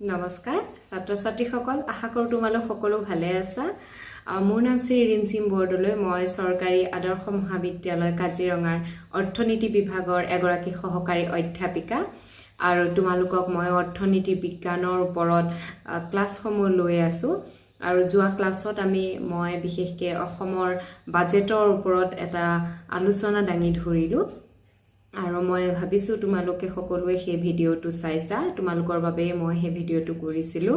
নমস্কাৰ ছাত্ৰ ছাত্ৰীসকল আশা কৰোঁ তোমালোক সকলো ভালে আছা মোৰ নাম শ্ৰী ৰিমচিম বৰদলৈ মই চৰকাৰী আদৰ্শ মহাবিদ্যালয় কাজিৰঙাৰ অৰ্থনীতি বিভাগৰ এগৰাকী সহকাৰী অধ্যাপিকা আৰু তোমালোকক মই অৰ্থনীতি বিজ্ঞানৰ ওপৰত ক্লাছসমূহ লৈ আছো আৰু যোৱা ক্লাছত মই বিশেষকৈ অসমৰ বাজেটৰ ওপৰত এটা আলোচনা দাঙি ধৰিলো আৰু মই ভাবিছো তোমালোকে সকলোৱে সেই ভিডিওটো চাইছা তোমালোকৰ বাবে মই সেই ভিডিওটো কৰিছিলো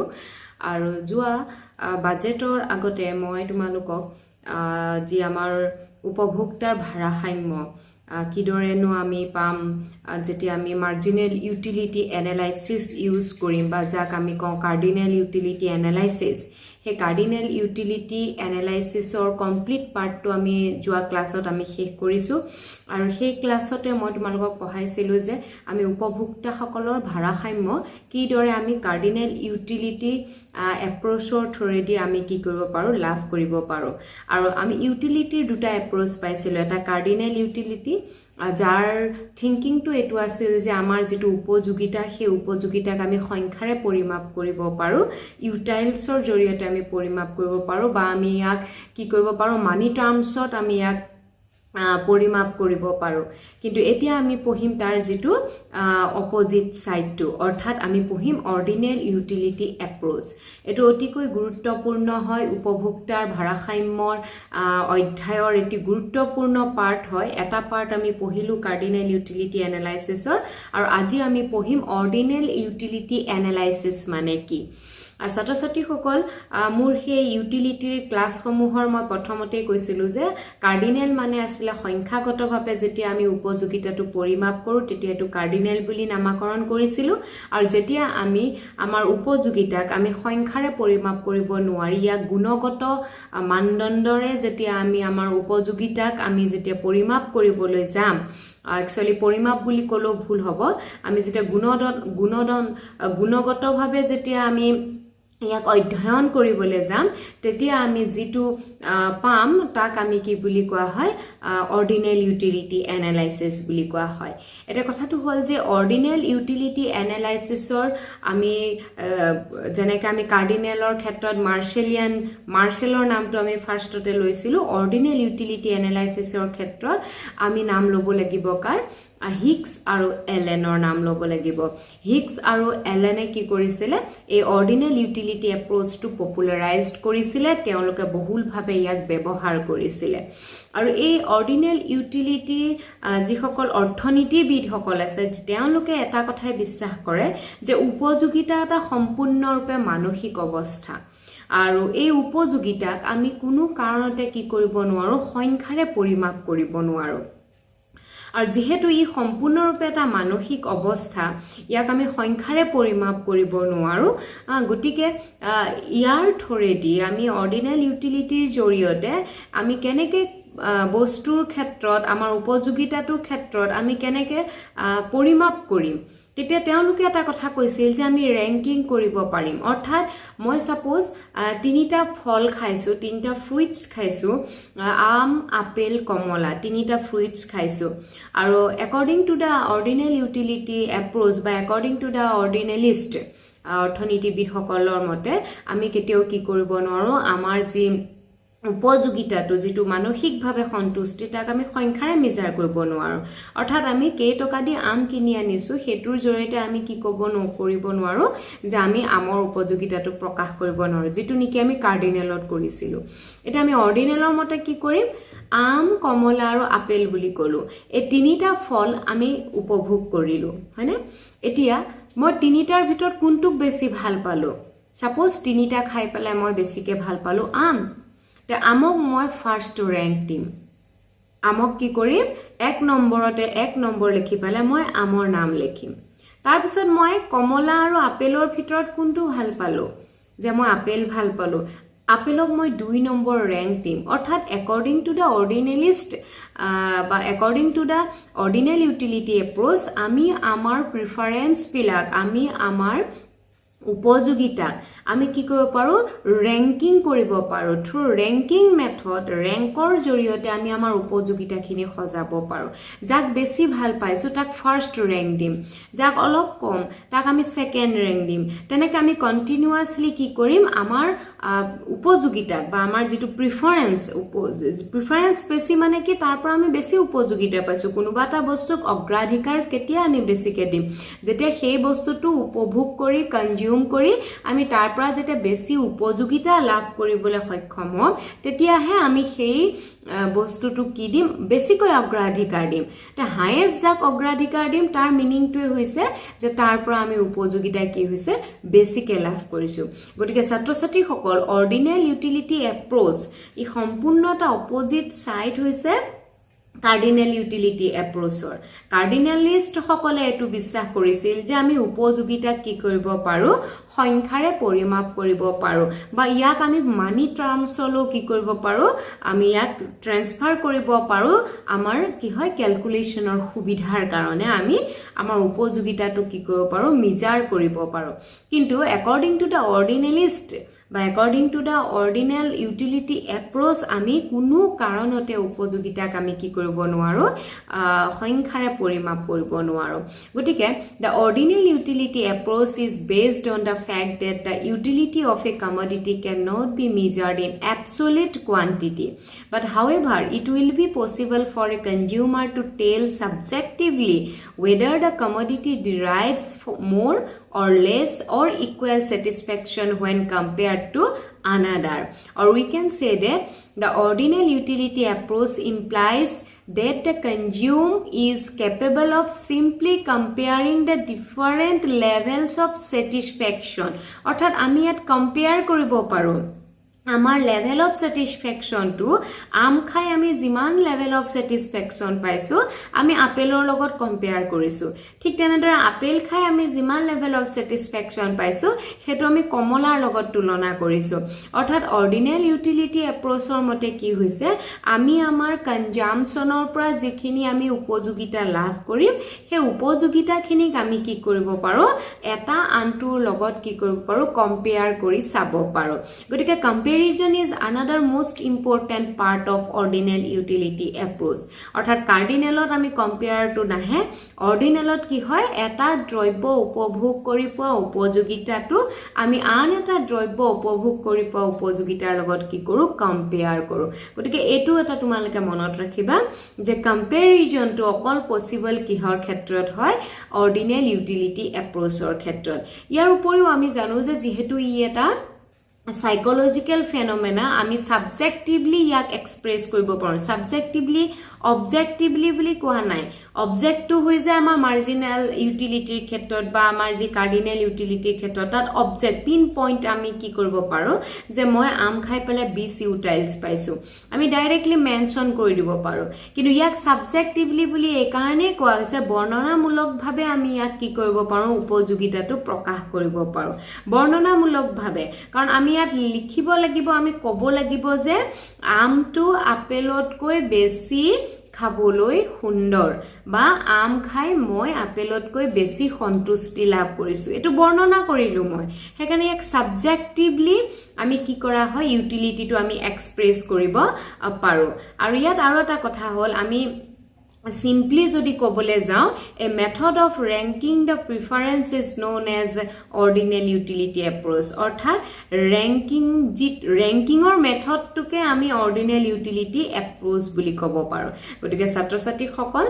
আৰু যোৱা বাজেটৰ আগতে মই তোমালোকক যি আমাৰ উপভোক্তাৰ ভাৰসাম্য কিদৰেনো আমি পাম যেতিয়া আমি মাৰ্জিনেল ইউটিলিটি এনালাইসিস ইউজ কৰিম বা যাক আমি কওঁ কাৰ্ডিনেল ইউটিলিটি এনালাইসিস হে কাৰ্ডিনেল ইউটিলিটি এনালাইসিসৰ কমপ্লিট পাৰ্টটো আমি যোৱা ক্লাছত আমি শেষ কৰিছো আৰু সেই ক্লাছতে মই তোমালোকক পঢ়াইছিলো যে আমি উপভোক্তাসকলৰ ভাৰসাম্য কিদৰে আমি কাৰ্ডিনেল ইউটিলিটি এপ্ৰোচৰ থ্ৰুৰেদি আমি কি কৰিব পাৰো লাভ কৰিব পাৰো আৰু আমি ইউটিলিটিৰ দুটা এপ্ৰোচ পাইছিলো এটা কাৰ্ডিনেল ইউটিলিটি যাৰ থিংকিংটো এটো আছিল যে আমাৰ যেটো উপযোগিতা সেই উপযোগিতাক আমি সংখ্যাৰে পৰিমাপ কৰিব পাৰো ইউটাইলছৰ জৰিয়তে আমি পৰিমাপ কৰিব পাৰো বা আমি ইয়াক কি কৰিব পাৰো মানি টাৰ্মছত আমি ইয়াক পৰিমাপ কৰিব পাৰো কিন্তু এতিয়া আমি পঢ়িম তাৰ যেটো অপোজিট সাইডটো অৰ্থাৎ আমি পঢ়িম অৰ্ডিনেল ইউটিলিটি এপ্ৰোচ এটো অতিকৈ গুৰুত্বপূৰ্ণ হয় উপভোক্তাৰ ভাৰসাম্যৰ অধ্যায়ৰ এটি গুৰুত্বপূৰ্ণ পাৰ্ট হয় এটা পাৰ্ট আমি পঢ়িলো কাৰ্ডিনেল ইউটিলিটি এনালাইসিসৰ আৰু আজি আমি পঢ়িম অৰ্ডিনেল ইউটিলিটি এনালাইসিস মানে কি আৰু ছাত্ৰ ছাত্ৰীসকল মোৰ সেই ইউটিলিটিৰ ক্লাছসমূহৰ মই প্ৰথমতে কৈছিলো যে কাৰ্ডিনেল মানে আছিল সংখ্যাগতভাৱে যেতিয়া আমি উপযোগিতাটো পৰিমাপ কৰো তেতিয়া এটো কাৰ্ডিনেল বুলি নামকৰণ কৰিছিলো আৰু যেতিয়া আমি আমাৰ উপযোগিতাক আমি সংখ্যাৰে পৰিমাপ কৰিব নোৱাৰি ইয়াক গুণগত মানদণ্ডৰে যেতিয়া আমি আমাৰ উপযোগিতাক আমি যেতিয়া পৰিমাপ কৰিবলৈ যাম একচুয়ালি পৰিমাপ বুলি কলো ভুল হ'ব আমি যেতিয়া গুণগতভাৱে যেতিয়া আমি ইয়াক অধ্যয়ন কৰিবলৈ যাম তেতিয়া আমি যেটো পাম তাক আমি কি বুলি কোৱা হয় অৰ্ডিনেল ইউটিলিটি এনালাইসিস বুলি কোৱা হয় এটা কথাটো হল যে অৰ্ডিনেল ইউটিলিটি এনালাইসিসৰ আমি যেনেকৈ আমি কাৰ্ডিনেলৰ ক্ষেত্ৰত মাৰ্শেলৰ নামটো আমি ফাৰ্ষ্টতে লৈছিলো অৰ্ডিনেল ইউটিলিটি এনালাইসিসৰ ক্ষেত্ৰত আমি নাম ল'ব লাগিব কাৰ হিক্স আৰু এলেনৰ নাম ল'ব লাগিব হিক্স আৰু এলেনে কি কৰিছিলে এই অৰ্ডিনেল ইউটিলিটি এপ্ৰোচটো পপুলাৰাইজড কৰিছিলে তেওঁলোকে বহুলভাৱে ইয়াক ব্যৱহাৰ কৰিছিলে আৰু এই অৰ্ডিনেল ইউটিলিটি যিসকল অৰ্থনীতিবিদসকল আছে তেওঁলোকে এটা কথাই বিশ্বাস কৰে যে উপযোগিতা এটা সম্পূৰ্ণৰূপে মানসিক অৱস্থা আৰু এই উপযোগিতাক আমি কোনো কাৰণতে কি কৰিব নোৱাৰো সংখ্যাৰে পৰিমাপ কৰিব নোৱাৰো আৰু যেহেতু ই সম্পূৰ্ণৰূপে এটা মানসিক অৱস্থা ইয়াক আমি সংখ্যাৰে পৰিমাপ কৰিব নোৱাৰো গতিকে ইয়াৰ থৰেদি আমি অৰ্ডিনেল ইউটিলিটিৰ জৰিয়তে আমি কেনেকৈ বস্তুৰ ক্ষেত্ৰত আমাৰ উপযোগিতাটোৰ ক্ষেত্ৰত আমি কেনেকৈ পৰিমাপ কৰিম তেতিয়া তেওঁলোকে এটা কথা কৈছিল যে আমি ৰেংকিং কৰিব পাৰিম অৰ্থাৎ মই সাপোজ তিনিটা ফল খাইছো তিনিটা ফ্ৰুইটস খাইছো আম আপেল কমলা তিনিটা ফ্ৰুইটস খাইছো আৰু according to the ordinal utility approach বা একৰ্ডিং টু দা অৰ্ডিনেলিষ্ট অৰ্থনীতিবিদসকলৰ মতে আমি কেতিয়াও কি কৰিব নোৱাৰো আমাৰ যি উপযোগিতাটো যেটো মানসিকভাৱে সন্তুষ্টি তাক আমি সংখ্যাৰে মেজাৰ কৰিব নোৱাৰো অৰ্থাৎ আমি কেই টকা দি আম কিনি আনিছো হেতুৰ জৰিয়তে আমি কি কৰিব নোৱাৰো যে আমি আমৰ উপযোগিতাটো প্ৰকাশ কৰিব নোৱাৰো যেটো নেকি আমি কাৰ্ডিনেলত কৰিছিলো এটা আমি অৰ্ডিনেলৰ মতে কি কৰিম আম কমলা আৰু আপেল বুলি কলো এই তিনিটা ফল আমি উপভোগ কৰিলো হয়নে এতিয়া মই তিনিটাৰ ভিতৰত কোনটোক বেছি ভাল পালো সাপোজ তিনিটা খাই পেলাই মই বেছিকে ভাল পালো আম তে আমক মই ফাৰ্ষ্ট ৰেংক দিম আমক কি কৰিম 1 নম্বৰ লিখি পেলাই মই আমৰ নাম লিখিম তাৰ পিছত মই কমলা আৰু আপেলৰ ভিতৰত কোনটো ভাল পালো যে মই আপেল ভাল পালো আপেলক মই 2 নম্বৰ ৰেংক দিম অৰ্থাৎ একৰ্ডিং টু দা অৰ্ডিনেলিষ্ট বা according to the ordinal utility approach আমি আমাৰ প্ৰিফাৰেন্স বিলাক আমি আমাৰ উপযোগিতাক আমি কি কৰিব পাৰো ৰেংকিং কৰিব পাৰো থ্ৰু ৰেংকিং মেথড ৰেংকৰ জৰিয়তে আমি আমাৰ উপযোগিতাখিনি সজাব পাৰো যাক বেছি ভাল পাইছো তাক ফাৰ্স্ট ৰেংক দিম যাক অলপ কম তাক আমি সেকেন্ড ৰেংক দিম তেনেকৈ আমি কন্টিনিউয়াসলি কি কৰিম আমাৰ উপযোগিতাক বা আমাৰ যেটো প্ৰিফাৰেন্স বেছি মানে কি তাৰ পৰা আমি বেছি উপযোগিতা পাইছো কোনোবা এটা বস্তুক অগ্ৰাধিকাৰ কেতিয়া আমি বেছিকে দিম যেতিয়া সেই বস্তুটো উপভোগ কৰি কনজিউম কৰি আমি তাৰ পৰা যেতিয়া বেছি উপযোগিতা লাভ কৰিবলৈ সক্ষম হম তেতিয়াহে আমি সেই বস্তুটো কি দিম বেছিকৈ অগ্ৰাধিকাৰ দিম তে হাইয়েস্ট যাক অগ্ৰাধিকাৰ দিম তাৰ মিনিংটোৱে হৈছে যে তাৰ পৰা আমি উপযোগিতা কি হৈছে বেছিকে লাভ কৰিছো গতিকে ছাত্ৰ ছাত্ৰী সকল অৰ্ডিনেল ইউটিলিটি এপ্ৰোচ ই সম্পূৰ্ণ এটা অপোজিট সাইড হৈছে কাৰ্ডিনেল ইউটিলিটি এপ্ৰোচৰ কাৰ্ডিনেলিষ্ট সকলে এটো বিশ্বাস কৰিছিল যে আমি উপযোগিতা কি কৰিব পাৰো সংখ্যাৰে পৰিমাপ কৰিব পাৰো বা ইয়াক আমি মানি টাৰ্মছলো কি কৰিব পাৰো আমি ইয়াক ট্ৰান্সফাৰ কৰিব পাৰো আমাৰ কি হয় ক্যালকুলেশনৰ সুবিধাৰ কাৰণে আমি আমাৰ উপযোগিতাটো কি কৰিব পাৰো মিজাৰ কৰিব পাৰো কিন্তু অ্যাকৰ্ডিং টু দা অৰ্ডিনেলিষ্ট বা according to the ordinal utility approach আমি কোনো কাৰণতে উপযোগিতাক আমি কি কৰিব নোৱাৰো সংখ্যাৰে পৰিমাপ কৰিব নোৱাৰো গতিকে the ordinal utility approach is based on the fact that the utility of a commodity cannot be measured in absolute quantity but however it will be possible for a consumer to tell subjectively whether the commodity derives more or less or equal satisfaction when compared to another or we can say that the ordinal utility approach implies that the consumer is capable of simply comparing the different levels of satisfaction অর্থাৎ আমি ইয়াত compare কৰিব পাৰো আমাৰ level of satisfaction to আম খাই আমি জিমান level of satisfaction পাইছো আমি আপেলৰ লগত compare কৰিছো ঠিক তেনেদৰে আপেল খাই আমি জিমান level of satisfaction পাইছো হেতু আমি কমলাৰ লগত তুলনা কৰিছো অৰ্থাৎ অৰ্ডিনেল ইউটিলিটি এপ্ৰোচৰ মতে কি হৈছে আমি আমাৰ কনজাম্পচনৰ পৰা যিখিনি আমি উপযোগিতা লাভ কৰিম সেই উপযোগিতাখিনিক আমি কি কৰিব পাৰো এটা আনটোৰ লগত কি কৰিব পাৰো compare কৰি চাব পাৰো গতিকে Comparison is another most important part of ordinal utility approach. অর্থাৎ কার্ডিনেলত আমি compare to নাহে অর্ডিনেলত কি হয় এটা দ্ৰব্য উপভোগ কৰি পোৱা উপযোগিতাটো আমি আন এটা দ্ৰব্য উপভোগ কৰি পোৱা উপযোগিতাৰ লগত কি কৰো compare কৰো গতিকে এটো এটা তোমালকে মনত ৰাখিবা যে comparison to অকল পসিবল কিহৰ ক্ষেত্ৰত হয় অৰ্ডিনেল ইউটিলিটি এপ্ৰোচৰ ক্ষেত্ৰত ইয়াৰ উপৰিও আমি জানো যে যেহেতু ই এটা psychological phenomena আমি subjectively yak express কৰিব পাৰো subjectively objectively বুলি কোৱা নাই object to হৈ যায় আমাৰ marginal utility ক্ষেত্ৰত বা আমাৰ যি cardinal utility ক্ষেত্ৰত তাত object pin point আমি কি কৰিব পাৰো যে মই আম খাই পেলে 20 utils পাইছো আমি ডাইৰেক্টলি মেনশন কৰি দিব পাৰো কিন্তু ইয়াক subjectively বুলি এই কাৰণে কোৱা হৈছে বৰ্ণনামূলক ভাবে আমি ইয়াক কি কৰিব পাৰো উপযোগিতাটো প্ৰকাশ কৰিব পাৰো বৰ্ণনামূলক ভাবে কাৰণ আমি ইয়াত লিখিব লাগিব আমি ক'ব লাগিব যে আমটো আপেলতকৈ বেছি খাবলৈ সুন্দৰ বা আম খাই মই আপেলতকৈ বেছি সন্তুষ্টি লাভ কৰিছো এটো বৰ্ণনা কৰিলো মই হেকানে এক সাবজেক্টিভলি আমি কি কৰা হয় ইউটিলিটিটো আমি এক্সপ্ৰেছ কৰিব পাৰো আৰু ইয়াত আৰু এটা কথা হল আমি Simply যদি কবলে যাও a method of ranking the preference is known as ordinal utility approach অর্থাৎ ranking method টুকে আমি ordinal utility approach বুলি কব পাৰো গতিকে ছাত্ৰ ছাত্ৰী সকল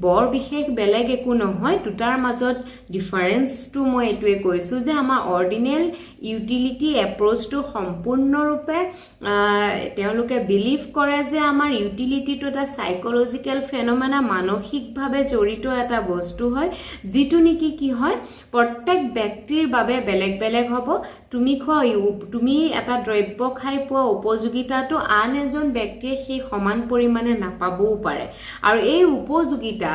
বৰ বিশেষ বেলেগ একো নহয় দুটাৰ মাজত ডিফাৰেন্স টু মই এটোৱে কৈছো যে আমাৰ ordinal utility approach টু সম্পূৰ্ণৰূপে তেওঁলোকে বিলিভ কৰে যে আমাৰ ইউটিলিটি টু এটা সাইকোলজিক্যাল ফেনোমেনা মানসিকভাৱে জড়িত এটা বস্তু হয় যেটো নেকি কি হয় প্ৰত্যেক ব্যক্তিৰ বাবে বেলেগ বেলেগ হ'ব তুমি এটা দ্ৰব্য খাই পোৱা উপযোগিতাটো আন এজন ব্যক্তিয়ে সেই সমান পৰিমাণে নাপাবও পাৰে আৰু এই উপযোগিতা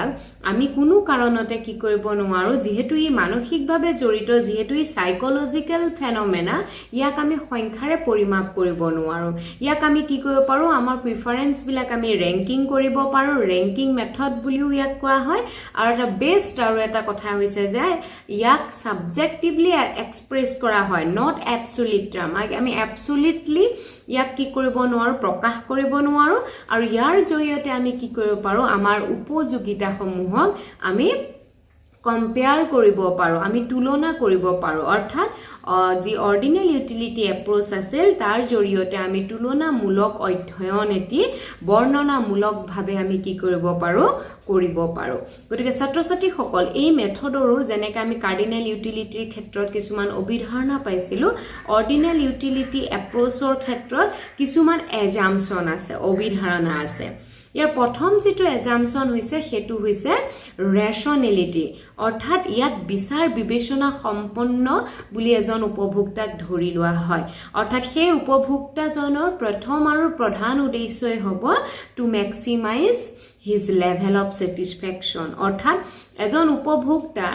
আমি কোনো কাৰণতে কি কৰিব নোৱাৰো যেহেতু ই মানসিকভাৱে জড়িত যেহেতু ই সাইকোলজিক্যাল ফেনোমেনা ইয়াক আমি সংখ্যাৰে পৰিমাপ কৰিব নোৱাৰো ইয়াক আমি কি কৰিব পাৰো আমাৰ প্ৰিফাৰেন্স বিলাক আমি ৰেংকিং কৰিব পাৰো ৰেংকিং মেথড বুলিও ইয়াক কোৱা হয় আৰু এটা বেস্ট আৰু এটা কথা হৈছে যে ইয়াক সাবজেক্টিভলি এক্সপ্ৰেছ কৰা হয় নট এবসলিউট টাৰ্ম আমি এবসলিউটলি ইয়াক কি কৰিব নোৱাৰো প্ৰকাশ কৰিব নোৱাৰো আৰু ইয়াৰ জৰিয়তে আমি কি কৰিব পাৰো আমাৰ উপযোগিতা সমূহক আমি কম্পেয়াৰ কৰিব পাৰো আমি তুলনা কৰিব পাৰো অৰ্থাৎ যি অৰ্ডিনেল ইউটিলিটি এপ্ৰোচ আছিল তাৰ জৰিয়তে আমি তুলনামূলক অধ্যয়ন এটি বৰ্ণনামূলকভাৱে আমি কি কৰিব পাৰো গতিকে ছাত্ৰ-ছাত্ৰী সকল এই মেথডৰো যেনেকৈ আমি কাৰ্ডিনেল ইউটিলিটিৰ ক্ষেত্ৰত কিছুমান অভিধাৰণা পাইছিলো অৰ্ডিনেল ইউটিলিটি এপ্ৰোচৰ ক্ষেত্ৰত কিছুমান এজাম্পচন আছে অভিধাৰণা আছে ইয়াৰ প্ৰথম যেটো এজাম্পচন হৈছে হেতু হৈছে ৰেশনেলিটি অৰ্থাৎ ইয়াত বিচাৰ বিবেচনা সম্পন্ন বুলি এজন উপভোক্তাক ধৰি লোৱা হয় অৰ্থাৎ সেই উপভোক্তাজনৰ প্ৰথম আৰু প্ৰধান উদ্দেশ্যই হ'ব to maximise his level of satisfaction অৰ্থাৎ এজন উপভোক্তা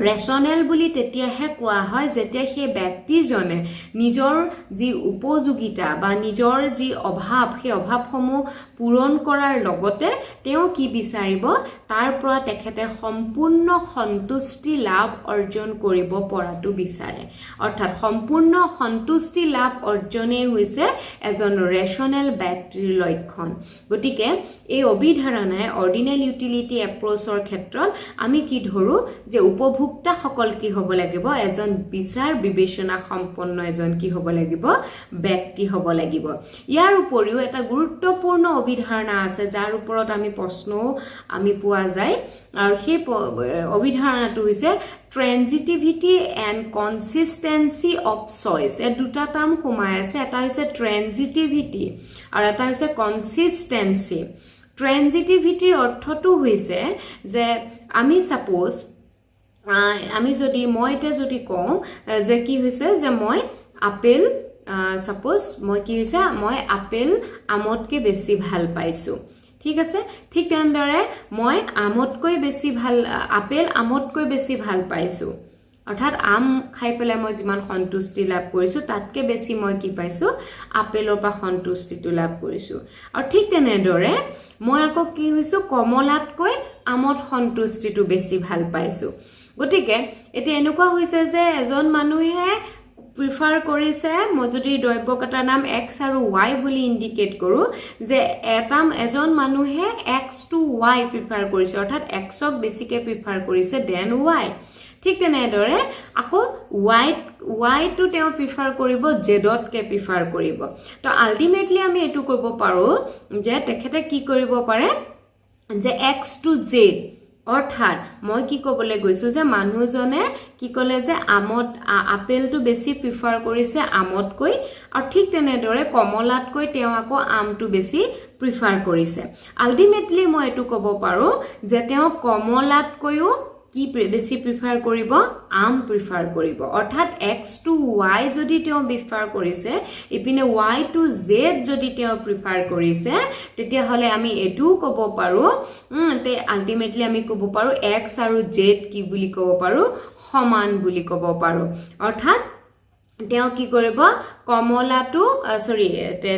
ৰেশনেল বুলি তেতিয়াহে কোৱা হয় যেতিয়া সেই ব্যক্তিজনে নিজৰ যি উপযোগিতা বা নিজৰ যি অভাৱ সেই অভাৱসমূহ পূৰণ কৰাৰ লগতে তেওঁ কি বিচাৰিব তাৰ পৰা তেখেতে সম্পূৰ্ণ সন্তুষ্টি লাভ অৰ্জন কৰিব পৰাটো বিচাৰে অৰ্থাৎ সম্পূৰ্ণ সন্তুষ্টি লাভ অৰ্জনেই হৈছে এজন ৰেশনেল ব্যক্তিৰ লক্ষণ গতিকে এই অভিধাৰণাই অৰ্ডিনেল ইউটিলিটি এপ্ৰোচৰ ক্ষেত্ৰত আমি কি ধৰো যে উপভোক্তা সকল কি হ'ব লাগিব এজন বিচাৰ বিবেচনা সম্পন্ন এজন কি হ'ব লাগিব ব্যক্তি হ'ব লাগিব ইয়াৰ উপৰিও এটা গুৰুত্বপূৰ্ণ অভিধাৰণা আছে যাৰ ওপৰত আমি প্ৰশ্ন আমি পোৱা যায় আৰু সেই অভিধাৰণাটো হৈছে ট্ৰেনজিটিভিটি এণ্ড কনসিস্টেন্সি অফ চইচ এই দুটা টাৰ্ম সোমাই আছে এটা হৈছে ট্ৰেনজিটিভিটি আৰু এটা হৈছে কনসিস্টেন্সি ট্ৰেনজিটিভিটিৰ অৰ্থটো হৈছে যে আমি সাপোজ আমি যদি মই এটা যদি কওঁ যে কি হৈছে যে মই আপেল সাপোজ মই কি হৈছে মই আপেল আমতকৈ বেছি ভাল পাইছো ঠিক আছে ঠিক তেনেদৰে মই আমতকৈ বেছি ভাল আপেল আমতকৈ বেছি ভাল পাইছো অৰ্থাৎ আম খাই পেলাই মই যিমান সন্তুষ্টি লাভ কৰিছো তাতকৈ বেছি মই কি পাইছো আপেলৰ পৰা সন্তুষ্টিটো লাভ কৰিছো আৰু ঠিক তেনেদৰে মই আকৌ কি হৈছো কমলাতকৈ আমত সন্তুষ্টিটো বেছি ভাল পাইছো গতিকে এটা এনেকুৱা হৈছে যে এজন মানুহে প্ৰিফাৰ কৰিছে মই যদি দ্ৰব্যকেইটাৰ নাম x আৰু y বুলি ইন্ডিকেট কৰো যে এজন মানুহে x to y প্ৰিফাৰ কৰিছে অৰ্থাৎ x ক বেছিকৈ প্ৰিফাৰ কৰিছে দেন y ঠিক তেনেদৰে আকৌ y to তেওঁ প্ৰিফাৰ কৰিব z তকৈ প্ৰিফাৰ কৰিব তো আল্টিমেটলি আমি এটো কৰিব পাৰো যে তেখেতে কি কৰিব পাৰে যে x to z অৰ্থাৎ মই কি ক'বলৈ গৈছো যে মানুহজনে কি ক'লে যে আপেলটো বেছি প্ৰিফাৰ কৰিছে আমতকৈ আৰু ঠিক তেনেদৰে কমলাতকৈ তেওঁ আকৌ আমটো বেছি প্ৰিফাৰ কৰিছে আল্টিমেটলি মই এটো ক'ব পাৰো যে তেওঁ কমলাতকৈও কি বেছি প্ৰিফাৰ কৰিব আম প্ৰিফাৰ কৰিব অৰ্থাৎ x to y যদি তেওঁ প্ৰিফাৰ কৰিছে ইপিনে y to z যদি তেওঁ প্ৰিফাৰ কৰিছে তেতিয়া হলে আমি এটো ক'ব পাৰো তে আল্টিমেটলি আমি ক'ব পাৰো x আৰু z কি বুলি ক'ব পাৰো সমান বুলি ক'ব পাৰো অৰ্থাৎ তেওঁ কি কৰিব কমলাটো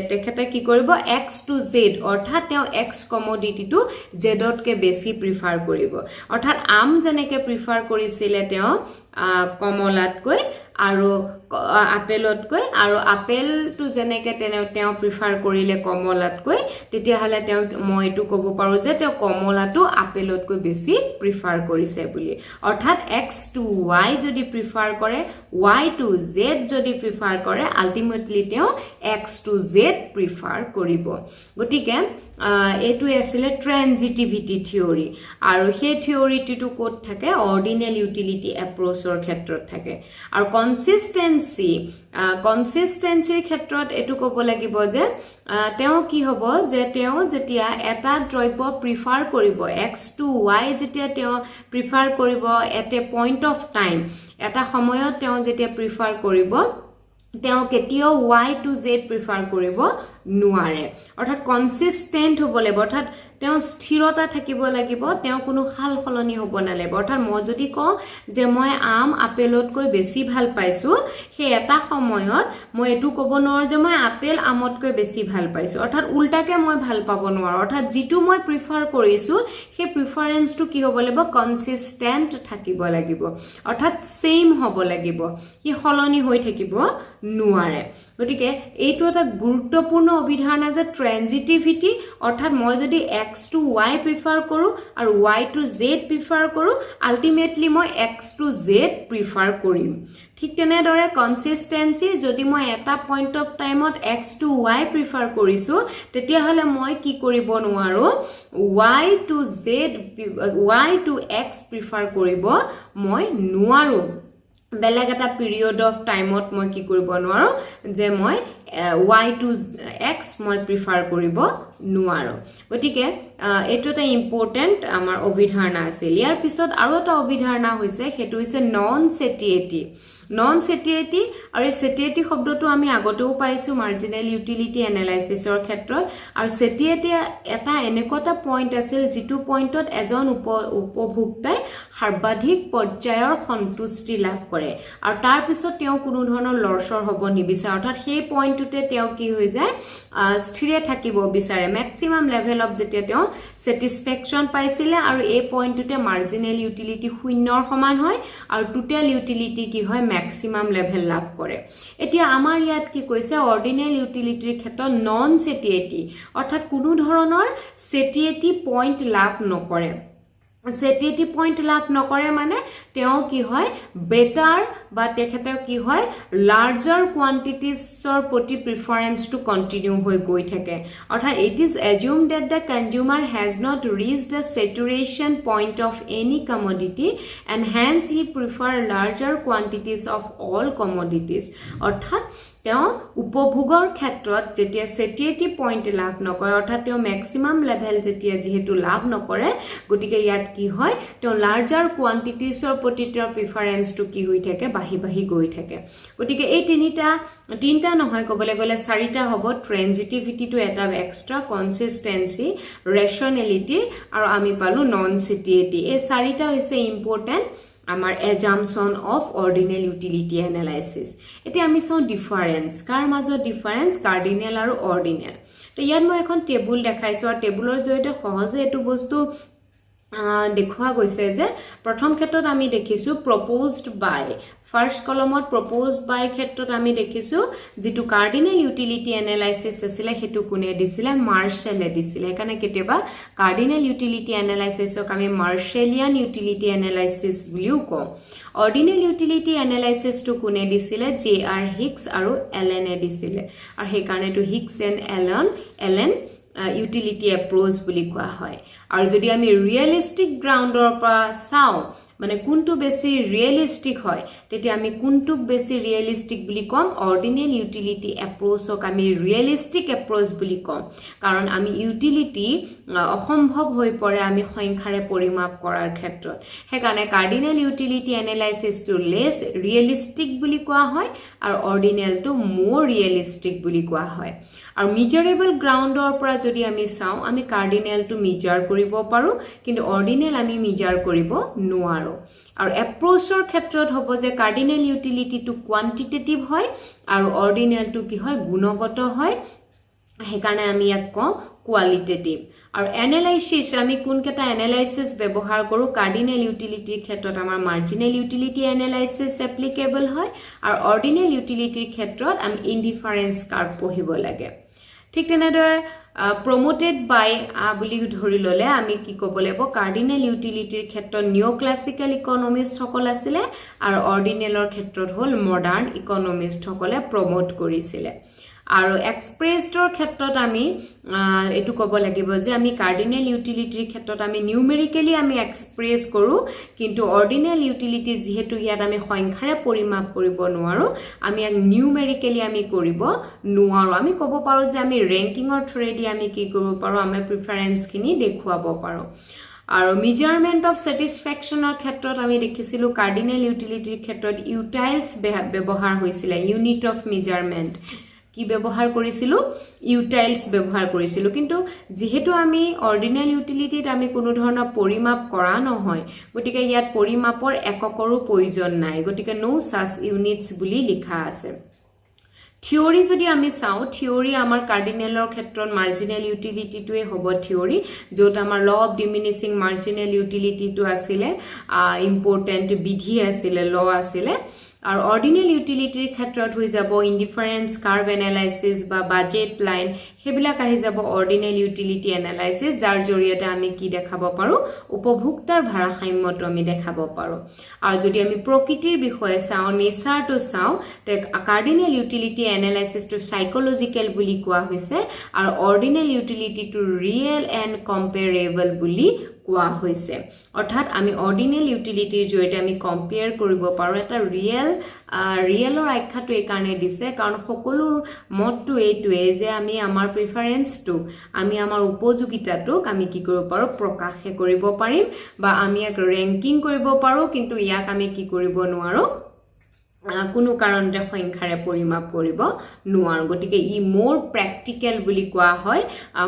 তেখেতে কি কৰিব x to z অৰ্থাৎ তেওঁ x কমোডিটিটো z তকৈ বেছি প্ৰিফাৰ কৰিব অৰ্থাৎ আম যেনেকৈ প্ৰিফাৰ কৰিছিলে তেওঁ কমলাতকৈ আৰু আপেলতকৈ আৰু আপেলটো যেনেকৈ তেওঁ প্ৰিফাৰ কৰিলে কমলাতকৈ তেতিয়া হলে তেওঁ মই এটো ক'ব পাৰো যে তেওঁ কমলাটো আপেলতকৈ বেছি প্ৰিফাৰ কৰিছে বুলি অৰ্থাৎ x to y যদি প্ৰিফাৰ কৰে y to z যদি প্ৰিফাৰ কৰে আল্টিমেটলি তেওঁ x to z প্ৰিফাৰ কৰিব গতিকে এটো আছিল ট্ৰেনজিটিভিটি থিওৰি আৰু সেই থিওৰিটো কোট থাকে অৰ্ডিনেল ইউটিলিটি এপ্ৰোচৰ ক্ষেত্ৰত থাকে আৰু কনসিস্টেন্সিৰ ক্ষেত্ৰত এটো ক'ব লাগিব যে তেওঁ কি হ'ব যে তেওঁ যেতিয়া এটা দ্ৰব্য প্ৰিফাৰ কৰিব x to y যেতিয়া তেওঁ প্ৰিফাৰ কৰিব at A point of time এটা সময়ত তেওঁ যেতিয়া প্ৰিফাৰ কৰিব তেওঁ কেতিয়াও y to z প্ৰিফাৰ কৰিব নোৱাৰে অৰ্থাৎ কনসিস্টেন্ট হ'ব লাগিব অৰ্থাৎ তেওঁ স্থিৰতা থাকিব লাগিব তেওঁ কোনো খাল খলনি হ'ব নালাগিব অৰ্থাৎ মই যদি কওঁ যে মই আম আপেলতকৈ বেছি ভাল পাইছো সেই এটা সময়ত মই এটো ক'ব নোৱাৰো যে মই আপেল আমতকৈ বেছি ভাল পাইছো অৰ্থাৎ উল্টাকে মই ভাল পাব নোৱাৰো অৰ্থাৎ যিটো মই প্ৰিফাৰ কৰিছো সেই প্ৰিফাৰেন্সটো কি হ'ব লাগিব কনসিস্টেন্ট থাকিব লাগিব অৰ্থাৎ সেম হ'ব লাগিব কি খলনি হৈ থাকিব নোৱাৰে গতিকে এইটো এটা গুৰুত্বপূৰ্ণ অভিধাৰণা যে ট্ৰানজিটিভিটি অৰ্থাৎ মই যদি x to y প্ৰিফাৰ কৰো আৰু y to z প্ৰিফাৰ কৰো আলটিমেটলি মই x to z প্ৰিফাৰ কৰিম ঠিক তেনেদৰে কনসিস্টেন্সি যদি মই এটা পইণ্ট অফ টাইমত x to y প্ৰিফাৰ কৰিছো তেতিয়া হলে মই কি কৰিব নোৱাৰো y to x প্ৰিফাৰ কৰিব মই নোৱাৰো বেলেগ এটা পিৰিয়ড অফ টাইমত মই কি কৰিব নোৱাৰো যে মই y to x মই প্ৰিফাৰ কৰিব নোৱাৰো গতিকে এটো এটা ইম্পৰ্টেন্ট আমাৰ অভিধাৰণা আছিল ইয়াৰ পিছত আৰু এটা অভিধাৰণা হৈছে হেতু হৈছে নন সেটিয়েটি নন সেটিয়েটি আৰু সেটিয়েটি শব্দটো আমি আগতেও পাইছো মাৰ্জিনাল ইউটিলিটি এনালাইসিসৰ ক্ষেত্ৰত আৰু সেটিয়েটি এটা এনেকটা পইণ্ট আছিল যেটো পইণ্টত এজন উপভোক্তাই সৰ্বাধিক পৰ্যায়ৰ সন্তুষ্টি লাভ কৰে আৰু তাৰ পিছত তেওঁ কোনো ধৰণৰ লৰচৰ হ'ব নিবিচাৰে অৰ্থাৎ সেই পইণ্টটোতে তেওঁ কি হৈ যায় স্থিৰে থাকিব বিচাৰে ম্যাক্সিমাম লেভেল অফ যেতিয়া তেওঁ স্যাটিসফ্যাকশন পাইছিলে আৰু এই পইণ্টটোতে মাৰ্জিনাল ইউটিলিটি শূন্যৰ সমান হয় আৰু টোটাল ইউটিলিটি কি হয় ম্যাক্সিমাম লেভেল লাভ কৰে এতিয়া আমাৰ ইয়াত কি কৈছে অৰ্ডিনেল ইউটিলিটিৰ ক্ষেত্ৰত নন সেটিয়েটি অৰ্থাৎ কোনো ধৰণৰ সেটিয়েটি পইণ্ট লাভ নকৰে সেটিয়েটি পইণ্ট লাভ নকৰে মানে তেওঁ কি হয় বেটাৰ বা তেখেতৰ কি হয় লাৰ্জাৰ কোৱান্টিটিছৰ প্ৰতি প্ৰিফাৰেন্সটো কন্টিনিউ হৈ গৈ থাকে অৰ্থাৎ it is assumed that the consumer has not reached the saturation point of any commodity and hence he prefer larger quantities of all commodities অৰ্থাৎ তেওঁ উপভোগৰ ক্ষেত্ৰত যেতিয়া সেটিয়েটি পইণ্ট লাভ নকৰে অৰ্থাৎ তেওঁ ম্যাক্সিমাম লেভেল যেতিয়া যেহেতু লাভ নকৰে গতিকে ইয়াত কি হয় তেওঁ লাৰ্জাৰ কোৱান্টিটিছৰ প্ৰতি তেওঁৰ প্ৰিফাৰেন্সটো কি হৈ থাকে বাহি গৈ থাকে গতিকে এই তিনিটা নহয় ক'বলৈ গ'লে চাৰিটা হ'ব ট্ৰানজিটিভিটিটো এটা এক্সট্ৰা কনসিস্টেন্সি ৰেশনেলিটি আৰু আমি পালো নন সেটিয়েটি এই চাৰিটা হৈছে ইম্পৰ্টেন্ট আমাৰ assumption of ordinal utility analysis এতিয়া আমি চাও ডিফাৰেন্স কাৰ মাজত ডিফাৰেন্স কাৰ্ডিনেল আৰু অৰ্ডিনেল তো ইয়াত মই এখন টেবুল দেখাইছো আৰু টেবুলৰ জৰিয়তে সহজে এটো বস্তু দেখুৱা গৈছে যে প্ৰথম ক্ষেত্ৰত আমি দেখিছো proposed by ফাৰ্স্ট কলমত proposed by ক্ষেত্ৰত আমি দেখিছো যেটো কাৰ্ডিনেল ইউটিলিটি এনালাইসিস আছিল হেতু কোনে দিছিলে মাৰ্শালে দিছিলে কাৰণে কেতিয়াবা কাৰ্ডিনেল ইউটিলিটি এনালাইসিসক আমি মাৰ্শালিয়ান ইউটিলিটি এনালাইসিস বুলিও কওঁ অৰ্ডিনেল ইউটিলিটি এনালাইসিস টু কোনে দিছিলে জে.আৰ. হিক্স আৰু এলেনে দিছিলে আৰু সেই কাৰণে to Hicks and Allen utility approach বুলি কোৱা হয় আৰু যদি আমি ৰিয়েলিস্টিক গ্ৰাউণ্ডৰ পৰা চাওঁ মানে কোনটো বেছি ৰিয়েলিস্টিক হয় তেতিয়া আমি কোনটোক বেছি ৰিয়েলিস্টিক বুলি কম অৰ্ডিনেল ইউটিলিটি এপ্ৰোচক আমি ৰিয়েলিস্টিক এপ্ৰোচ বুলি কম কাৰণ আমি ইউটিলিটি অসম্ভৱ হৈ পৰে আমি সংখ্যাৰে পৰিমাপ কৰাৰ ক্ষেত্ৰত হেকাৰণে কাৰ্ডিনেল ইউটিলিটি এনালাইসিসটো লেস ৰিয়েলিস্টিক বুলি কোৱা হয় আৰু অৰ্ডিনেলটো মোৰ ৰিয়েলিস্টিক বুলি কোৱা হয় আৰু মেজাৰেবল গ্ৰাউণ্ডৰ পৰা যদি আমি চাওঁ আমি কাৰ্ডিনেলটো মেজাৰ কৰিব পাৰো কিন্তু অৰ্ডিনেল আমি মেজাৰ কৰিব নোৱাৰো আৰু এপ্ৰোচৰ ক্ষেত্ৰত হ'ব যে কাৰ্ডিনেল ইউটিলিটিটো কোৱান্টিটেটিভ হয় আৰু অৰ্ডিনেলটো কি হয় গুণগত হয় হেকাৰণে আমি ইয়াক কওঁ কোৱালিটেটিভ আৰু এনালাইসিস আমি কোনকেটা এনালাইসিস ব্যৱহাৰ কৰো কাৰ্ডিনেল ইউটিলিটিৰ ক্ষেত্ৰত আমাৰ মাৰ্জিনাল ইউটিলিটি এনালাইসিস এপ্লিকেবল হয় আৰু অৰ্ডিনেল ইউটিলিটিৰ ক্ষেত্ৰত আমি ইনডিফাৰেন্স কাৰ্ভ পঢ়িব লাগে ঠিক তেনেদৰে promoted by বুলি ধৰি ললে আমি কি ক'ব লাগিব কাৰ্ডিনেল ইউটিলিটিৰ ক্ষেত্ৰত নিওক্লাছিক্যাল ইকোনমিষ্ট সকল আছিল আৰু অৰ্ডিনেলৰ ক্ষেত্ৰত হ'ল মডাৰ্ন ইকোনমিষ্ট সকলে প্ৰমোট কৰিছিল আৰু এক্সপ্ৰেছডৰ ক্ষেত্ৰত আমি এটু ক'ব লাগিব যে আমি কাৰ্ডিনেল ইউটিলিটিৰ ক্ষেত্ৰত আমি নিউমেৰিক্যালি আমি এক্সপ্ৰেছ কৰো কিন্তু অৰ্ডিনেল ইউটিলিটি যেহেতু ইয়াত আমি সংখ্যাৰে পৰিমাপ কৰিব নোৱাৰো আমি এক নিউমেৰিক্যালি আমি কৰিব নোৱাৰো আমি ক'ব পাৰো যে আমি ৰেংকিংৰ থ্ৰেডি আমি কি কৰিব পাৰো আমি প্ৰিফাৰেন্স খিনি দেখুৱাব পাৰো আৰু মেজাৰমেন্ট অফ স্যাটিসফ্যাকশনৰ ক্ষেত্ৰত আমি দেখিছিলো কাৰ্ডিনেল ইউটিলিটিৰ ক্ষেত্ৰত ইউটাইলছ ব্যৱহাৰ হৈছিল ইউনিট অফ মেজাৰমেন্ট কি ব্যৱহাৰ কৰিছিলো ইউটাইলছ ব্যৱহাৰ কৰিছিলো কিন্তু যেহেতু আমি অৰ্ডিনেল ইউটিলিটিত আমি কোনো ধৰণৰ পৰিমাপ কৰা নহয় গতিকে ইয়াত পৰিমাপৰ এককৰো প্ৰয়োজন নাই গতিকে নো সাচ ইউনিটস বুলি লিখা আছে থিওৰি যদি আমি চাও থিওৰি আমাৰ কাৰ্ডিনেলৰ ক্ষেত্ৰত মাৰ্জিনেল ইউটিলিটিটোৱে হ'ব থিওৰি য'ত আমাৰ ল অফ ডিমিনিশিং মাৰ্জিনেল ইউটিলিটিটো আছিলে ইম্পৰ্টেন্ট বিধি আছিলে ল আছিলে আৰু অৰ্ডিনেল ইউটিলিটিৰ ক্ষেত্ৰত হৈ যাব ইনডিফাৰেন্স কাৰ্ভ এনালাইসিস বা বাজেট লাইন হেবিলাক আহি যাব অৰ্ডিনেল ইউটিলিটি এনালাইসিস যাৰ জৰিয়তে আমি কি দেখাব পাৰো উপভোক্তাৰ ভাৰসাম্যটো আমি দেখাব পাৰো আৰু যদি আমি প্ৰকৃতিৰ বিষয়ে চাও নেচাৰটো চাও তে কাৰ্ডিনেল ইউটিলিটি এনালাইসিসটো সাইকোলজিক্যাল বুলি কোৱা হৈছে আৰু অৰ্ডিনেল ইউটিলিটিটো ৰিয়েল এণ্ড কম্পেৰেবল বুলি কোৱা হৈছে অৰ্থাৎ আমি অৰ্ডিনেল ইউটিলিটিৰ জৰিয়তে আমি কম্পেয়াৰ কৰিব পাৰো এটা ৰিয়েলৰ আখ্যাটো এই কাৰণে দিছে কাৰণ সকলো মতটো এইটোৱে যে আমি আমাৰ প্ৰিফাৰেন্সটো আমি আমাৰ উপযোগিতাটোক আমি কি কৰিব পাৰো প্ৰকাশ কৰিব পাৰিম বা আমি এক ৰেংকিং কৰিব পাৰো কিন্তু ইয়াক আমি কি কৰিব নোৱাৰো কোনো কাৰণতে সংখ্যাৰে পৰিমাপ কৰিব নোৱাৰো গতিকে ই মোৰ প্ৰ্যাকটিক্যাল বুলি কোৱা হয়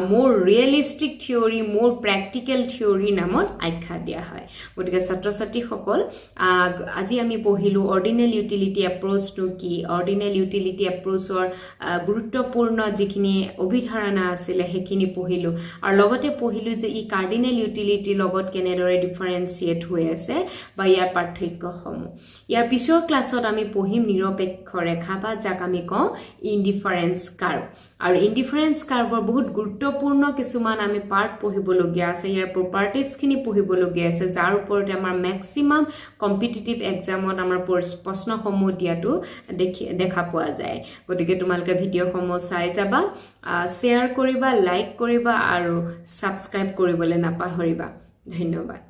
মোৰ ৰিয়েলিস্টিক থিওৰি মোৰ প্ৰ্যাকটিক্যাল থিওৰি নামত আখ্যা দিয়া হয় গতিকে ছাত্ৰ ছাত্ৰীসকল আজি আমি পঢ়িলো অৰ্ডিনেল ইউটিলিটি এপ্ৰোচটো কি অৰ্ডিনেল ইউটিলিটি এপ্ৰোচৰ গুৰুত্বপূৰ্ণ যিখিনি অভিধাৰণা আছিল হেখিনি পঢ়িলো আৰু লগতে পঢ়িলো যে ই কাৰ্ডিনেল ইউটিলিটি লগত কেনেদৰে ডিফাৰেন্সিয়েট হৈ আছে বা ইয়াৰ পাৰ্থক্যসমূহ ইয়াৰ পিছৰ ক্লাছত আমি পঢ়িম নিৰপেক্ষ ৰেখা বা যাক আমি কওঁ ইনডিফাৰেন্স কাৰ্ভ আৰু ইনডিফাৰেন্স কাৰ্ভৰ বহুত গুৰুত্বপূৰ্ণ কিছুমান আমি পাৰ্ট পঢ়িবলগীয়া আছে ইয়াৰ প্ৰপাৰ্টিজখিনি পঢ়িবলগীয়া আছে যাৰ ওপৰতে আমাৰ ম্যাক্সিমাম কম্পিটিটিভ এক্সামত আমাৰ প্ৰশ্নসমূহ দিয়াটো দেখা পোৱা যায় গতিকে তোমালোকে ভিডিঅ'সমূহ চাই যাবা শ্বেয়াৰ কৰিবা লাইক কৰিবা আৰু সাবস্ক্ৰাইব কৰিবলৈ নাপাহৰিবা ধন্যবাদ